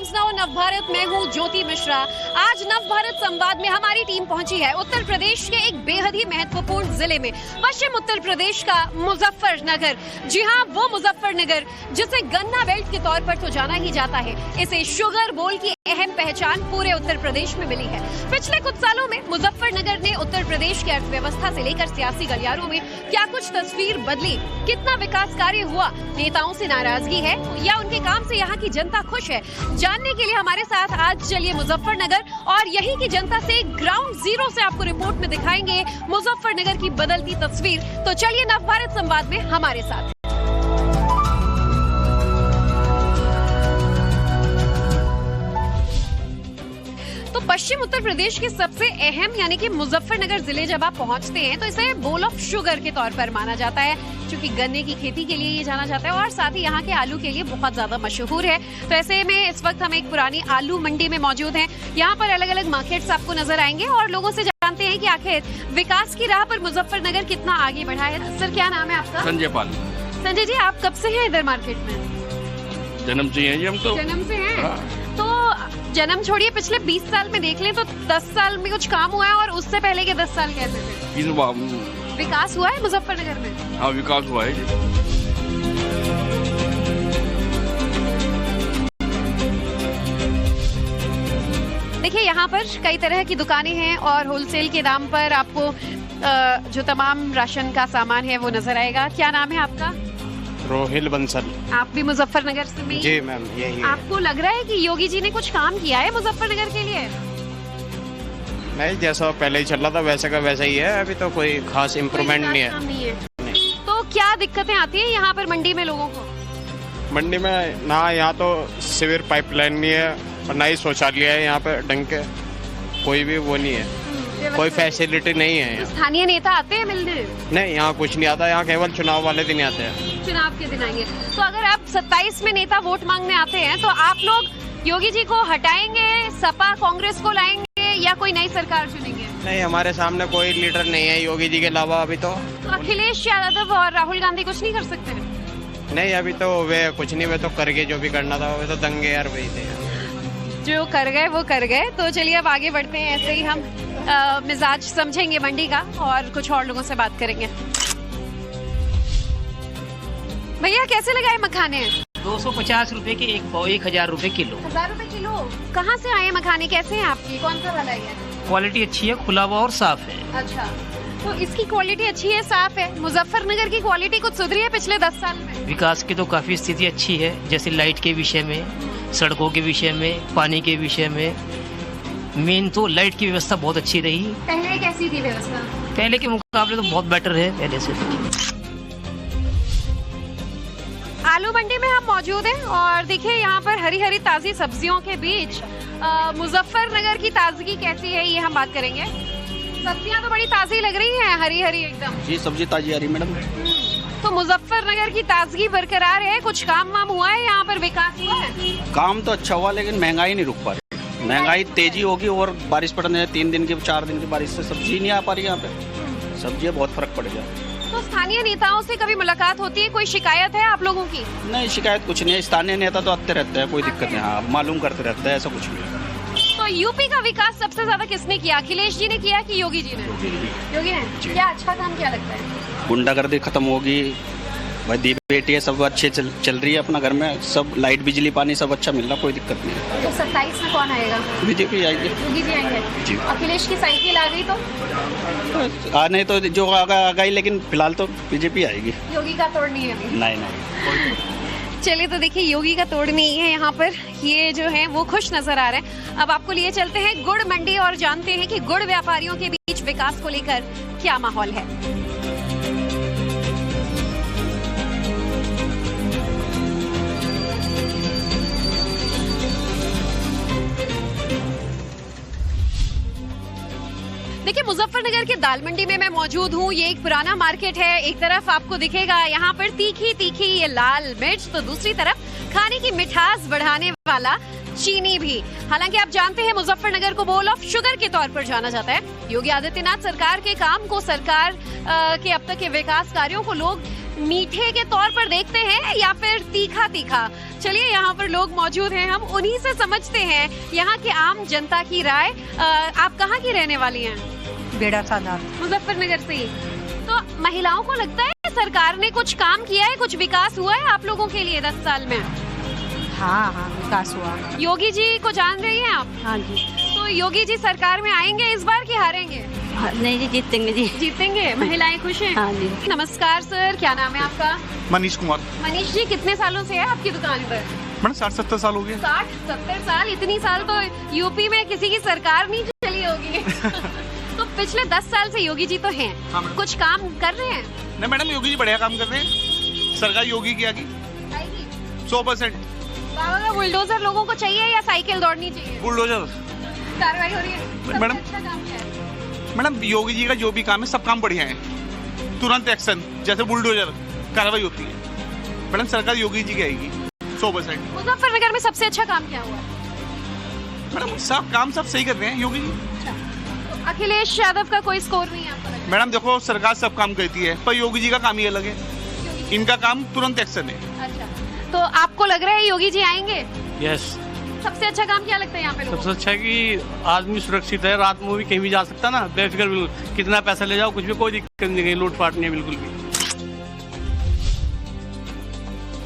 Times now Navbharat में हूँ ज्योति मिश्रा। आज नवभारत संवाद में हमारी टीम पहुंची है उत्तर प्रदेश के एक बेहद ही महत्वपूर्ण जिले में, पश्चिम उत्तर प्रदेश का मुजफ्फरनगर। जी हाँ, वो मुजफ्फरनगर जिसे गन्ना बेल्ट के तौर पर तो जाना ही जाता है। इसे शुगर बोल की अहम पहचान पूरे उत्तर प्रदेश में मिली है। पिछले कुछ सालों में मुजफ्फरनगर ने उत्तर प्रदेश की अर्थव्यवस्था से लेकर सियासी गलियारों में क्या कुछ तस्वीर बदली, कितना विकास कार्य हुआ, नेताओं से नाराजगी है या उनके काम से यहाँ की जनता खुश है, जानने के लिए हमारे साथ आज चलिए मुजफ्फरनगर और यहीं की जनता से ग्राउंड जीरो से आपको रिपोर्ट में दिखाएंगे मुजफ्फरनगर की बदलती तस्वीर। तो चलिए नवभारत संवाद में हमारे साथ। तो पश्चिम उत्तर प्रदेश के सबसे अहम यानी कि मुजफ्फरनगर जिले जब आप पहुंचते हैं तो इसे बोल ऑफ शुगर के तौर पर माना जाता है, क्योंकि गन्ने की खेती के लिए ये जाना जाता है और साथ ही यहाँ के आलू के लिए बहुत ज्यादा मशहूर है। तो ऐसे में इस वक्त हम एक पुरानी आलू मंडी में मौजूद हैं। यहाँ पर अलग अलग मार्केट्स आपको नजर आएंगे और लोगों से जानते हैं कि आखिर विकास की राह पर मुजफ्फरनगर कितना आगे बढ़ा है। सर, क्या नाम है आपका? संजय पाल। संजय जी, आप कब से हैं इधर मार्केट में? जन्म से हैं जी हम तो। जन्म से हैं? हाँ। तो जन्म छोड़िए, पिछले 20 साल में देख लें तो 10 साल में कुछ काम हुआ है और उससे पहले के 10 साल कैसे थे? विकास हुआ है मुजफ्फरनगर में? हाँ, विकास हुआ है जी। देखिए, यहाँ पर कई तरह की दुकानें हैं और होलसेल के दाम पर आपको जो तमाम राशन का सामान है वो नजर आएगा। क्या नाम है आपका? रोहिल बंसल। आप भी मुजफ्फरनगर से में? जी मैम, यही है। आपको लग रहा है कि योगी जी ने कुछ काम किया है मुजफ्फरनगर के लिए? नहीं, जैसा पहले ही चल रहा था वैसे का वैसा ही है। अभी तो कोई खास इम्प्रूवमेंट नहीं है। तो क्या दिक्कतें आती है यहाँ पर मंडी में लोगों को? मंडी में ना यहाँ तो सीवर पाइपलाइन नहीं है और ना ही शौचालय है। यहाँ पे ढंग के कोई भी वो नहीं है, कोई फैसिलिटी नहीं है। स्थानीय नेता आते हैं मिलने? नहीं, यहाँ कुछ नहीं आता। यहाँ केवल चुनाव वाले दिन आते हैं। चुनाव के दिन आएंगे। तो अगर आप 27 में नेता वोट मांगने आते हैं तो आप लोग योगी जी को हटाएंगे, सपा कांग्रेस को लाएंगे या कोई नई सरकार चुनेंगे? नहीं, हमारे सामने कोई लीडर नहीं है योगी जी के अलावा अभी तो। अखिलेश यादव और राहुल गांधी कुछ नहीं कर सकते? नहीं, अभी तो वे कुछ नहीं, वे तो कर गए जो भी करना था। वे तो दंगे यार वही थे, जो कर गए वो कर गए। तो चलिए अब आगे बढ़ते हैं, ऐसे ही हम मिजाज समझेंगे मंडी का और कुछ और लोगों से बात करेंगे। भैया, कैसे लगाए मखाने? 250 रुपए के एक पाव, 1000 रुपए किलो। 1000 रुपए किलो? कहाँ से आए मखाने, कैसे हैं आपकी, कौन सा वाला है? क्वालिटी अच्छी है, खुला हुआ और साफ है। अच्छा, तो इसकी क्वालिटी अच्छी है, साफ है। मुजफ्फरनगर की क्वालिटी कुछ सुधरी है पिछले 10 साल में? विकास की तो काफी स्थिति अच्छी है, जैसे लाइट के विषय में, सड़कों के विषय में, पानी के विषय में। मेन तो लाइट की व्यवस्था बहुत अच्छी रही। पहले कैसी थी व्यवस्था? पहले के मुकाबले तो बहुत बेटर है पहले से। आलू मंडी में हम मौजूद हैं और देखिए यहाँ पर हरी हरी ताजी सब्जियों के बीच मुजफ्फरनगर की ताजगी कैसी है ये हम बात करेंगे। सब्जियाँ तो बड़ी ताजी लग रही हैं, हरी हरी एकदम। जी, सब्जी ताजी आ रही मैडम। तो मुजफ्फरनगर की ताजगी बरकरार है, कुछ काम वाम हुआ है यहाँ पर, विकास हुआ है? काम तो अच्छा हुआ लेकिन महंगाई नहीं रुक पा रही। महंगाई तेजी होगी और बारिश पड़ने 3 दिन की 4 दिन की बारिश से सब्जी नहीं आ पा रही। यहाँ पे सब्जी बहुत फर्क पड़ेगा। तो स्थानीय नेताओं से कभी मुलाकात होती है, कोई शिकायत है आप लोगों की? नहीं, शिकायत कुछ नहीं है। स्थानीय नेता तो आते रहते हैं, कोई दिक्कत नहीं। हाँ, मालूम करते रहते हैं, ऐसा कुछ नहीं है। तो यूपी का विकास सबसे ज्यादा किसने किया, अखिलेश जी ने किया कि योगी जी ने? योगी ने। क्या अच्छा काम क्या लगता है? गुंडागर्दी खत्म होगी, भाई दी बेटी है, सब अच्छे चल रही है अपना घर में, सब लाइट बिजली पानी सब अच्छा मिल रहा, कोई दिक्कत नहीं है। तो 27 में कौन आएगा? बीजेपी आएगी। योगी जी आएंगे जी। अखिलेश की साइकिल आ गई तो आने तो जो आ गई, लेकिन फिलहाल तो बीजेपी आएगी। योगी का तोड़ नहीं है अभी? नहीं। चलिए, तो देखिए योगी का तोड़ नहीं है यहाँ पर, ये जो है वो खुश नजर आ रहे हैं। अब आपको लिए चलते हैं गुड़ मंडी और जानते हैं कि गुड़ व्यापारियों के बीच विकास को लेकर क्या माहौल है। देखिए, मुजफ्फरनगर के दाल मंडी में मैं मौजूद हूँ। ये एक पुराना मार्केट है। एक तरफ आपको दिखेगा यहाँ पर तीखी तीखी ये लाल मिर्च, तो दूसरी तरफ खाने की मिठास बढ़ाने वाला चीनी भी। हालांकि आप जानते हैं मुजफ्फरनगर को बोल ऑफ शुगर के तौर पर जाना जाता है। योगी आदित्यनाथ सरकार के काम को, सरकार के अब तक के विकास कार्यों को लोग मीठे के तौर पर देखते हैं या फिर तीखा तीखा? चलिए यहाँ पर लोग मौजूद हैं, हम उन्हीं से समझते हैं यहाँ के आम जनता की राय। आप कहाँ की रहने वाली हैं? बेड़ा सादात। मुजफ्फरनगर से ही। तो महिलाओं को लगता है सरकार ने कुछ काम किया है, कुछ विकास हुआ है आप लोगों के लिए 10 साल में? हाँ हाँ, विकास हुआ। योगी जी को जान रही हैं आप? हाँ जी। तो योगी जी सरकार में आएंगे इस बार कि हारेंगे? नहीं जी, जीतेंगे जी। जीतेंगे। महिलाएं खुश हैं? हाँ जी। नमस्कार सर, क्या नाम है आपका? मनीष कुमार। मनीष जी, कितने सालों से है आपकी दुकान पर? मैंने 60-70 साल हो गए। 60-70 साल? इतनी साल तो यूपी में किसी की सरकार नहीं चली होगी। तो पिछले 10 साल से योगी जी तो हैं। हाँ मैडम। कुछ काम कर रहे हैं? नहीं मैडम, योगी जी बढ़िया काम कर रहे हैं। सरकार योगी की आगे 100%। बाबा का बुलडोजर लोगों को चाहिए या साइकिल दौड़नी चाहिए? बुलडोजर। कार्रवाई हो रही है। सबसे मैडम। अच्छा काम क्या है? मैडम योगी जी का जो भी काम है सब काम बढ़िया है। तुरंत एक्शन, जैसे बुलडोजर कार्रवाई होती है। मैडम सरकार योगी जी की आएगी 100%। मुजफ्फरनगर में सबसे अच्छा काम क्या हुआ? मैडम सब काम सब सही कर रहे हैं योगी जी। तो अखिलेश यादव का कोई स्कोर नहीं है आपको लगता है? मैडम देखो, सरकार सब काम करती है पर योगी जी का काम ही अलग है। इनका काम तुरंत एक्शन है। अच्छा, तो आपको लग रहा है योगी जी आएंगे? यस। सबसे अच्छा काम क्या लगता है यहाँ पे लोगों को? सबसे अच्छा है कि आदमी सुरक्षित है, रात में भी कहीं भी जा सकता ना, बेफिक्र, बिल्कुल कितना पैसा ले जाओ, कुछ भी कोई दिक्कत नहीं, लूटपाट नहीं है बिल्कुल भी।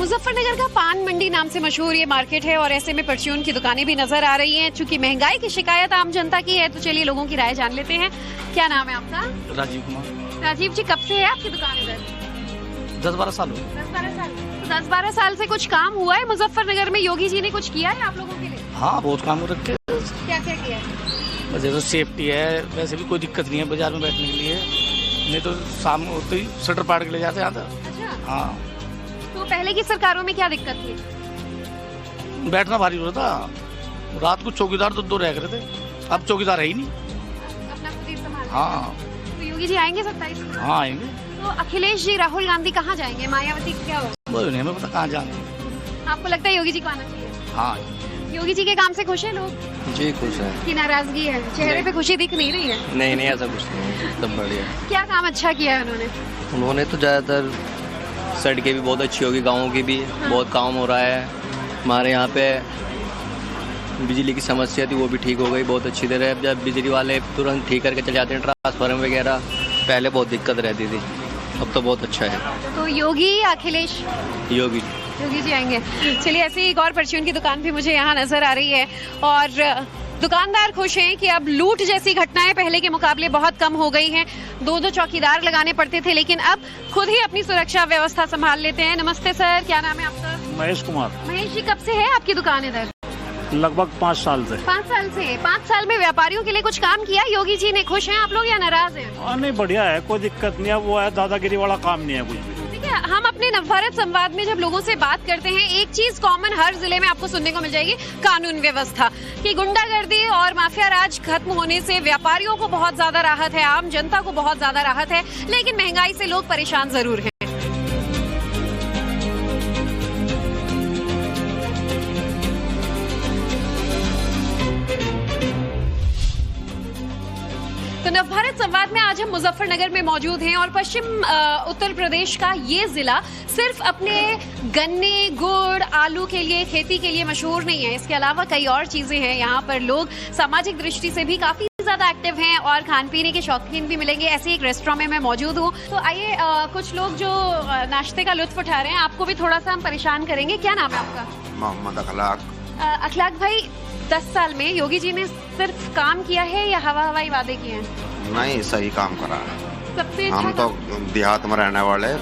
मुजफ्फरनगर का पान मंडी नाम से मशहूर ये मार्केट है और ऐसे में परचून की दुकानें भी नजर आ रही हैं। चूंकि महंगाई की शिकायत आम जनता की है, तो चलिए लोगों की राय जान लेते हैं। क्या नाम है आपका? राजीव कुमार। राजीव जी, कब से है आपकी दुकान इधर? 10-12 साल हो गए। 10-12 साल। 10-12 साल से कुछ काम हुआ है मुजफ्फरनगर में? योगी जी ने कुछ किया है आप लोगों के लिए? हाँ, बहुत काम हो रखे। क्या क्या किया है? बस जैसे सेफ्टी है, वैसे भी कोई दिक्कत नहीं है बाजार में बैठने के लिए। नहीं तो शाम होते ही शटर पाड़ के ले जाते हैं यहाँ तक। अच्छा। हाँ, तो पहले की सरकारों में क्या दिक्कत थी? बैठना भारी हो रहा था। रात को चौकीदार तो 2 रह रहे थे, अब चौकीदार है ही नहीं। अपना खुद ही संभाल। हाँ। तो योगी जी आएंगे 27 में? हाँ आएंगे। तो अखिलेश जी, राहुल गांधी कहाँ जाएंगे? मायावती क्या हो? वो नहीं हमें पता कहाँ जाएंगे। आपको लगता है योगी जी को आना चाहिए? हाँ। योगी जी के काम से खुश है लोग जी खुश है। कि नाराजगी है? चेहरे पे खुशी दिख नहीं रही है। नहीं ऐसा कुछ नहीं, सब बढ़िया। क्या काम अच्छा किया है उन्होंने? उन्होंने तो ज़्यादातर सड़कें भी बहुत अच्छी होगी, गाँवों की भी बहुत काम हो रहा है। हमारे यहाँ पे बिजली की समस्या थी, वो भी ठीक हो गई, बहुत अच्छी तरह। अब जब बिजली वाले तुरंत ठीक करके चले जाते हैं, ट्रांसफार्मर वगैरह, पहले बहुत दिक्कत रहती थी, अब तो बहुत अच्छा है। तो योगी या अखिलेश? योगी जी आएंगे। चलिए, ऐसी एक और परचून की दुकान भी मुझे यहाँ नजर आ रही है और दुकानदार खुश हैं कि अब लूट जैसी घटनाएं पहले के मुकाबले बहुत कम हो गई हैं। 2 चौकीदार लगाने पड़ते थे, लेकिन अब खुद ही अपनी सुरक्षा व्यवस्था संभाल लेते हैं। नमस्ते सर, क्या नाम है आपका? महेश कुमार। महेश जी, कब से है आपकी दुकान इधर? लगभग 5 साल से। 5 साल से। 5 साल में व्यापारियों के लिए कुछ काम किया योगी जी ने? खुश हैं आप लोग या नाराज हैं? नहीं, बढ़िया है, कोई दिक्कत नहीं है। वो है दादागिरी वाला काम नहीं है कुछ भी। देखिए, हम अपने नवभारत संवाद में जब लोगों से बात करते हैं, एक चीज कॉमन हर जिले में आपको सुनने को मिल जाएगी, कानून व्यवस्था की। गुंडागर्दी और माफिया राज खत्म होने से व्यापारियों को बहुत ज्यादा राहत है, आम जनता को बहुत ज्यादा राहत है, लेकिन महंगाई से लोग परेशान जरूर हैं। तो नवभारत संवाद में आज हम मुजफ्फरनगर में मौजूद हैं और पश्चिम उत्तर प्रदेश का ये जिला सिर्फ अपने गन्ने, गुड़, आलू के लिए, खेती के लिए मशहूर नहीं है। इसके अलावा कई और चीजें हैं। यहाँ पर लोग सामाजिक दृष्टि से भी काफी ज्यादा एक्टिव हैं और खान पीने के शौकीन भी मिलेंगे। ऐसे एक रेस्टोरेंट में मैं मौजूद हूँ। तो आइए, कुछ लोग जो नाश्ते का लुत्फ उठा रहे हैं, आपको भी थोड़ा सा हम परेशान करेंगे। क्या नाम है आपका? मोहम्मद अखलाक। अखलाक भाई, 10 साल में योगी जी ने सिर्फ काम किया है या हवाई वादे किए हैं? नहीं, सही काम करा। सबसे हम अच्छा तो देहात में रहने वाले,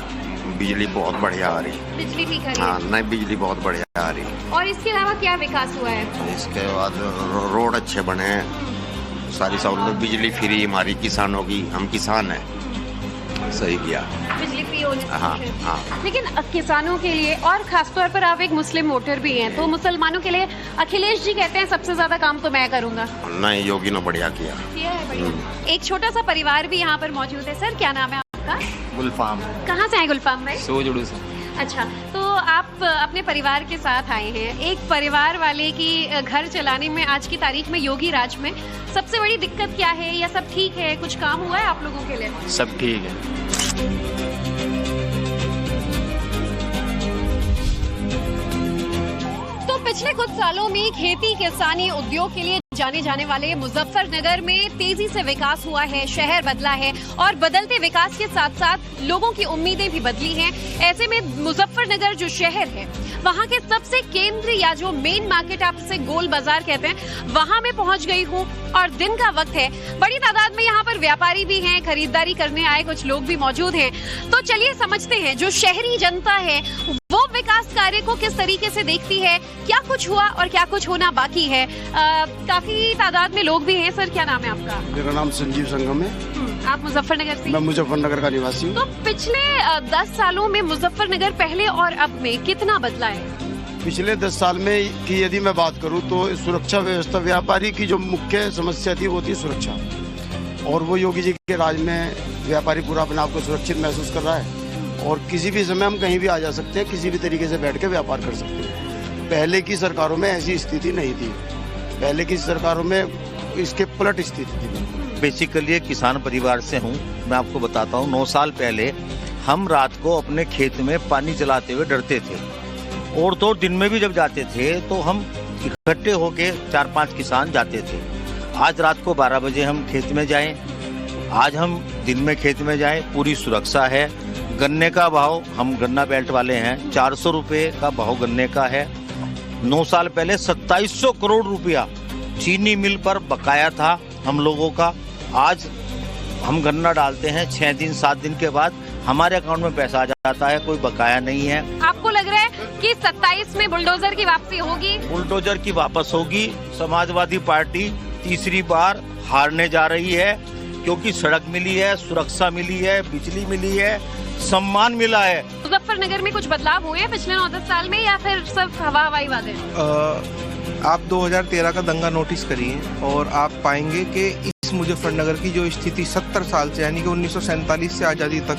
बिजली बहुत बढ़िया आ रही। बिजली ठीक है? हाँ, नहीं बिजली बहुत बढ़िया आ रही। और इसके अलावा क्या विकास हुआ है? इसके बाद रोड अच्छे बने, सारी सहूलत, बिजली फ्री हमारी किसानों की, हम किसान हैं, सही किया। बिजली फ्री होने से हाँ, खुश हैं। हाँ। लेकिन किसानों के लिए और खासतौर पर आप एक मुस्लिम वोटर भी हैं, तो मुसलमानों के लिए अखिलेश जी कहते हैं सबसे ज्यादा काम तो मैं करूंगा। नहीं, योगी ने बढ़िया किया। है बढ़िया। एक छोटा सा परिवार भी यहाँ पर मौजूद है। सर, क्या नाम है आपका? गुलफाम। कहाँ से आए गुलफाम भाई? सोजुड़ू से। अच्छा, तो आप अपने परिवार के साथ आए हैं। एक परिवार वाले की घर चलाने में आज की तारीख में योगी राज में सबसे बड़ी दिक्कत क्या है, या सब ठीक है? कुछ काम हुआ है आप लोगों के लिए? सब ठीक है। पिछले कुछ सालों में खेती किसानी उद्योग के लिए जाने जाने वाले मुजफ्फरनगर में तेजी से विकास हुआ है, शहर बदला है और बदलते विकास के साथ साथ लोगों की उम्मीदें भी बदली हैं। ऐसे में मुजफ्फरनगर जो शहर है वहाँ के सबसे केंद्र या जो मेन मार्केट आप इसे गोल बाजार कहते हैं, वहाँ मैं पहुँच गई हूँ और दिन का वक्त है। बड़ी तादाद में यहाँ पर व्यापारी भी हैं, खरीदारी करने आए कुछ लोग भी मौजूद हैं। तो चलिए समझते हैं जो शहरी जनता है वो विकास कार्य को किस तरीके से देखती है, क्या कुछ हुआ और क्या कुछ होना बाकी है। काफी तादाद में लोग भी हैं। सर क्या नाम है आपका? मेरा नाम संजीव संगम है। आप मुजफ्फरनगर से? मैं मुजफ्फरनगर का निवासी हूँ। तो पिछले 10 सालों में मुजफ्फरनगर पहले और अब में कितना बदला है? पिछले 10 साल में की यदि मैं बात करूँ तो सुरक्षा व्यवस्था, व्यापारी की जो मुख्य समस्या थी वो थी सुरक्षा, और वो योगी जी के राज में व्यापारी पूरा अपने आप को सुरक्षित महसूस कर रहा है और किसी भी समय हम कहीं भी आ जा सकते हैं, किसी भी तरीके से बैठ के व्यापार कर सकते हैं। पहले की सरकारों में ऐसी स्थिति नहीं थी, पहले की सरकारों में इसके पलट स्थिति थी। बेसिकली एक किसान परिवार से हूँ। मैं आपको बताता हूँ, 9 साल पहले हम रात को अपने खेत में पानी चलाते हुए डरते थे, और तो दिन में भी जब जाते थे तो हम इकट्ठे होके 4-5 किसान जाते थे। आज रात को 12 बजे हम खेत में जाएं, आज हम दिन में खेत में जाएं, पूरी सुरक्षा है। गन्ने का भाव, हम गन्ना बेल्ट वाले हैं, 400 रुपये का भाव गन्ने का है। 9 साल पहले 2700 करोड़ रुपया चीनी मिल पर बकाया था हम लोगों का। आज हम गन्ना डालते हैं, 6 दिन 7 दिन के बाद हमारे अकाउंट में पैसा आ जाता है, कोई बकाया नहीं है। आपको लग रहा है कि 27 में बुलडोजर की वापसी होगी? बुलडोजर की वापस होगी। समाजवादी पार्टी तीसरी बार हारने जा रही है, क्योंकि सड़क मिली है, सुरक्षा मिली है, बिजली मिली है, सम्मान मिला है। मुजफ्फरनगर में कुछ बदलाव हुए हैं पिछले 9-10 साल में या फिर सिर्फ हवाई वादे? आप 2013 का दंगा नोटिस करिए और आप पाएंगे कि इस मुजफ्फरनगर की जो स्थिति 70 साल से, यानी कि 1947 से आज़ादी तक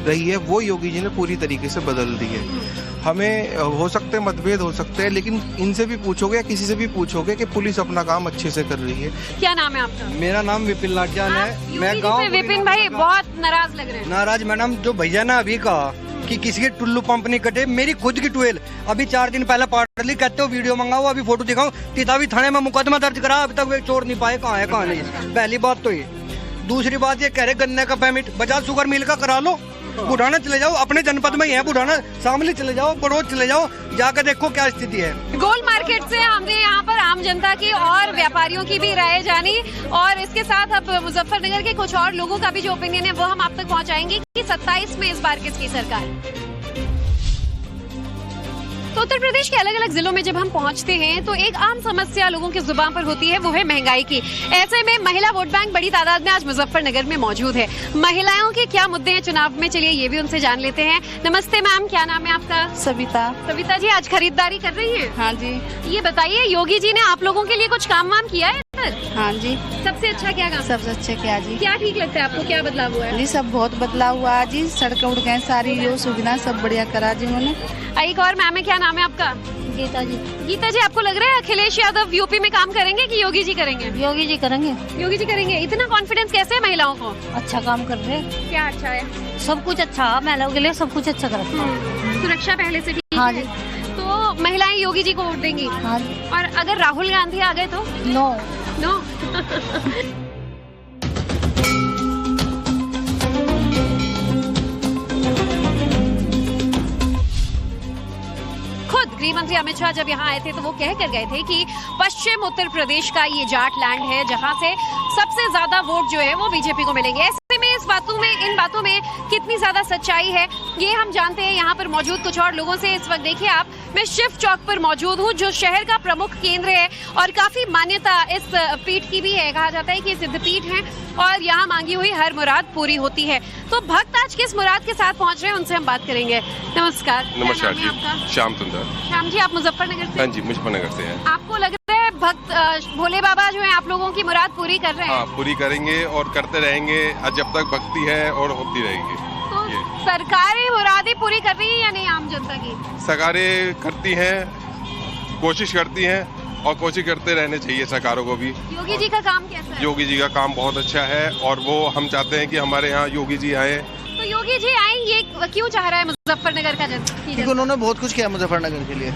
रही है, वो योगी जी ने पूरी तरीके से बदल दी है। हमें हो सकते हैं मतभेद हो सकते हैं, लेकिन इनसे भी पूछोगे या किसी से भी पूछोगे कि पुलिस अपना काम अच्छे से कर रही है। क्या नाम है आपका? मेरा नाम विपिन लाडजान है। मैं गाँव। विपिन भाई बहुत नाराज लग रहे हैं। नाराज मैडम, जो भैया ने अभी कहा कि किसी के टुल्लू पंप नहीं कटे, मेरी खुद की ट्वेल अभी 4 दिन पहले पार्ट ली, कहते हो वीडियो मंगाओ, अभी फोटो दिखाओ, तितावी थाने में मुकदमा दर्ज करा, अभी तक वे चोर नहीं पाए, कहाँ है कहाँ नहीं। पहली बात तो ये। दूसरी बात ये कह रहे गन्ने का पेमेंट बजाज शुगर मिल का करा लो, बुढ़ाना चले जाओ, अपने जनपद में ही है बुढ़ाना, शामली चले जाओ, बड़ौद चले जाओ, जाकर देखो क्या स्थिति है। गोल मार्केट से हमने यहाँ पर आम जनता की और व्यापारियों की भी राय जानी, और इसके साथ अब मुजफ्फरनगर के कुछ और लोगों का भी जो ओपिनियन है वो हम आप तक पहुँचाएंगे कि 27 में इस बार किसकी सरकार। तो उत्तर प्रदेश के अलग अलग जिलों में जब हम पहुंचते हैं तो एक आम समस्या लोगों की जुबान पर होती है, वो है महंगाई की। ऐसे में महिला वोट बैंक बड़ी तादाद में आज मुजफ्फरनगर में मौजूद है। महिलाओं के क्या मुद्दे हैं चुनाव में, चलिए ये भी उनसे जान लेते हैं। नमस्ते मैम, क्या नाम है आपका? सविता। सविता जी, आज खरीदारी कर रही है? हाँ जी। ये बताइए, योगी जी ने आप लोगों के लिए कुछ काम वाम किया है? हाँ जी। सबसे अच्छा क्या काम? सबसे अच्छा क्या जी? क्या ठीक लगता है आपको, क्या बदलाव हुआ है? जी सब बहुत बदलाव हुआ जी, सड़क उड़ गए, सारी जो सुविधा सब बढ़िया करा जी उन्होंने। एक और मैम है, क्या नाम है आपका? गीता जी। गीता जी, आपको लग रहा है अखिलेश यादव यूपी में काम करेंगे कि योगी जी करेंगे? योगी जी करेंगे। योगी जी करेंगे। इतना कॉन्फिडेंस कैसे है महिलाओं को? अच्छा काम कर रहे हैं। क्या अच्छा है? सब कुछ अच्छा, महिलाओं के लिए सब कुछ अच्छा कर रहा है। सुरक्षा पहले से ठीक हाँ है। जी। तो महिलाएं योगी जी को वोट देंगी? हाँ जी। और अगर राहुल गांधी आ गए तो? नो। नो। खुद गृह मंत्री अमित शाह जब यहाँ आए थे तो वो कह कर गए थे कि पश्चिम उत्तर प्रदेश का ये जाट लैंड है जहाँ से सबसे ज्यादा वोट जो है वो बीजेपी को मिलेंगे। ऐसे में इन बातों में कितनी ज्यादा सच्चाई है ये हम जानते हैं यहाँ पर मौजूद कुछ और लोगों से। इस वक्त देखिए आप, मैं शिव चौक पर मौजूद हूँ जो शहर का प्रमुख केंद्र है और काफी मान्यता इस पीठ की भी है। कहा जाता है कि सिद्ध पीठ है और यहाँ मांगी हुई हर मुराद पूरी होती है। तो भक्त आज किस मुराद के साथ पहुँच रहे हैं उनसे हम बात करेंगे। नमस्कार। नमस्कार जी, श्याम सुंदर। श्याम जी, आप मुजफ्फरनगर से? हाँ जी, मुजफ्फरनगर से हैं। आपको लग रहा है भक्त भोले बाबा जो है आप लोगों की मुराद पूरी कर रहे हैं? हाँ, पूरी करेंगे और करते रहेंगे जब तक भक्ति है और होती रहेगी। तो सरकारें मुरादें पूरी कर रही है या नहीं आम जनता की? सरकारें करती हैं, कोशिश करती हैं और कोशिश करते रहने चाहिए सरकारों को भी। योगी जी का काम कैसा है? योगी जी का काम बहुत अच्छा है और वो हम चाहते हैं कि हमारे यहाँ योगी जी आए। तो योगी जी आए, ये क्यों चाह रहा है मुजफ्फरनगर का क्योंकि उन्होंने बहुत कुछ किया मुजफ्फरनगर के लिए,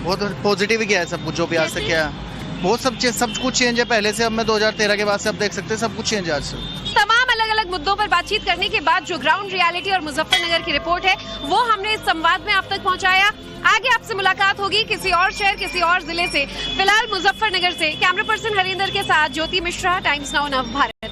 बहुत पॉजिटिव किया है सब कुछ जो भी आज तक किया है। बहुत सब कुछ चेंज है पहले से। अब मैं 2013 के बाद से अब देख सकते हैं सब कुछ चेंज है आज से। तमाम अलग अलग मुद्दों पर बातचीत करने के बाद जो ग्राउंड रियलिटी और मुजफ्फरनगर की रिपोर्ट है वो हमने इस संवाद में आप तक पहुंचाया। आगे आपसे मुलाकात होगी किसी और शहर, किसी और जिले से। फिलहाल मुजफ्फरनगर से कैमरा पर्सन हरिंदर के साथ ज्योति मिश्रा, टाइम्स नाउ नव भारत।